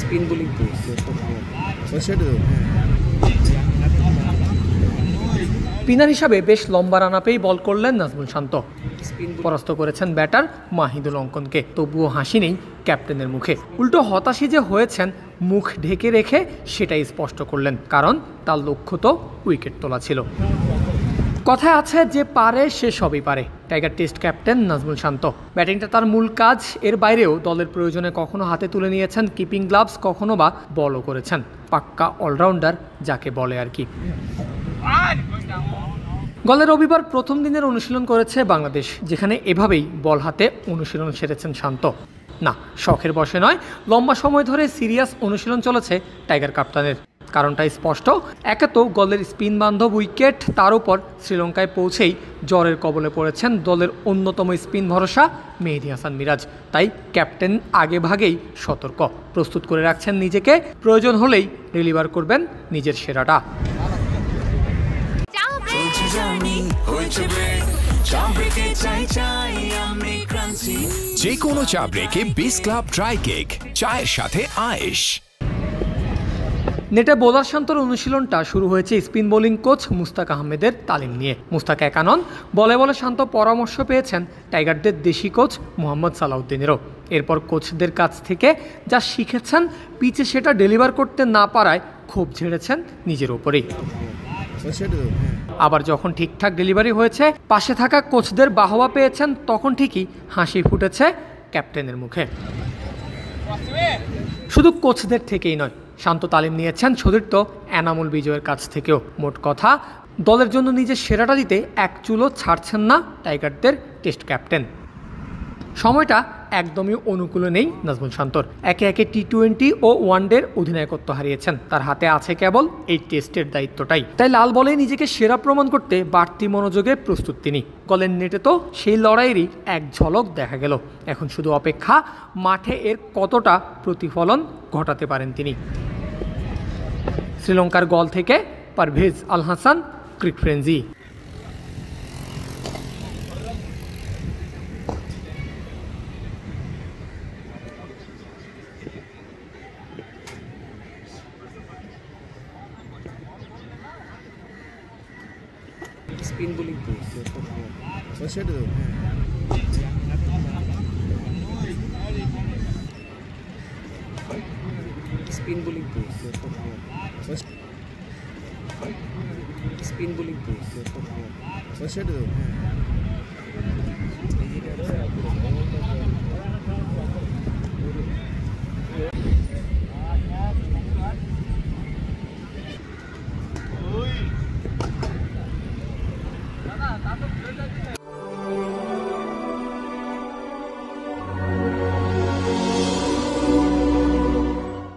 Spin bowling spinner হিসাবে বেশ লম্বা রানা পেয়ে বল করলেন নাজমুল শান্ত। পরাস্ত করেছেন ব্যাটার মাহিদুল অঙ্কনকে। তবুও হাসি নেই ক্যাপ্টেনের মুখে, উল্টো হতাশই যে হয়েছেন মুখ ঢেকে রেখে সেটাই স্পষ্ট করলেন, কারণ তার লক্ষ্য তো উইকেট তোলা ছিল। কথায় আছে যে পারে সে সবই পারে। টাইগার টেস্ট ক্যাপ্টেন নাজমুল শান্ত। ব্যাটিংটা তার মূল কাজ, এর বাইরেও দলের প্রয়োজনে কখনো হাতে তুলে নিয়েছেন কিপিং গ্লাভস, কখনো বা বলও করেছেন। পাক্কা অলরাউন্ডার যাকে বলে আর কি। গত রবিবার প্রথম দিনের অনুশীলন করেছে বাংলাদেশ, যেখানে এভাবেই বল হাতে অনুশীলন সেরেছেন শান্ত। না, শখের বসে নয়, লম্বা সময় ধরে সিরিয়াস অনুশীলন চলেছে টাইগার কাপ্তানের। কারণটাই স্পষ্ট, একে তো গলের স্পিন বান্ধব উইকেট, তার উপর শ্রীলঙ্কায় পৌঁছেই জ্বরের কবলে পড়েছেন দলের অন্যতম স্পিন ভরসা মেহেদী হাসান মিরাজ। তাই ক্যাপ্টেন আগে ভাগেই সতর্ক, প্রস্তুত করে রাখছেন নিজেকে, প্রয়োজন হলেই ডেলিভার করবেন নিজের সেরাটা। যে কোনো চা ব্রেকে বিস ক্লাব ড্রাই কেক, চায়ের সাথে আয়েশ। নেটে বোলার শান্তর অনুশীলনটা শুরু হয়েছে স্পিন বোলিং কোচ মুস্তাক আহমেদের তালিম নিয়ে। মুস্তাক একা নন, বলে বলে শান্ত পরামর্শ পেয়েছেন টাইগারদের দেশি কোচ মোহাম্মদ সালাউদ্দিনেরও। এরপর কোচদের কাছ থেকে যা শিখেছেন, পিচে সেটা ডেলিভার করতে না পারায় ক্ষোভ ঝেড়েছেন নিজের ওপরেই। আবার যখন ঠিকঠাক ডেলিভারি হয়েছে, পাশে থাকা কোচদের বাহবা পেয়েছেন, তখন ঠিকই হাসি ফুটেছে ক্যাপ্টেনের মুখে। শুধু কোচদের থেকেই নয়, শান্ত তালিম নিয়েছেন সতীর্থ এনামুল বিজয়ের কাছ থেকেও। মোট কথা, দলের জন্য নিজের সেরাটা দিতে এক চুলও ছাড়ছেন না টাইগারদের টেস্ট ক্যাপ্টেন। সময়টা একদমই অনুকূলে নেই নাজমুল শান্তর। একে একে টি-20 ও ওয়ানডের অধিনায়কত্ব হারিয়েছেন, তার হাতে আছে কেবল এই টেস্টের দায়িত্বটাই। তাই লাল বলে নিজেকে সেরা প্রমাণ করতে বাড়তি মনোযোগে প্রস্তুত তিনি। গলের নেটে তো সেই লড়াইয়েরই এক ঝলক দেখা গেল। এখন শুধু অপেক্ষা, মাঠে এর কতটা প্রতিফলন ঘটাতে পারেন তিনি। শ্রীলঙ্কার গল থেকে Parvez Al Hasan, crick frenzy. Spin bowling spin bowling spin bowling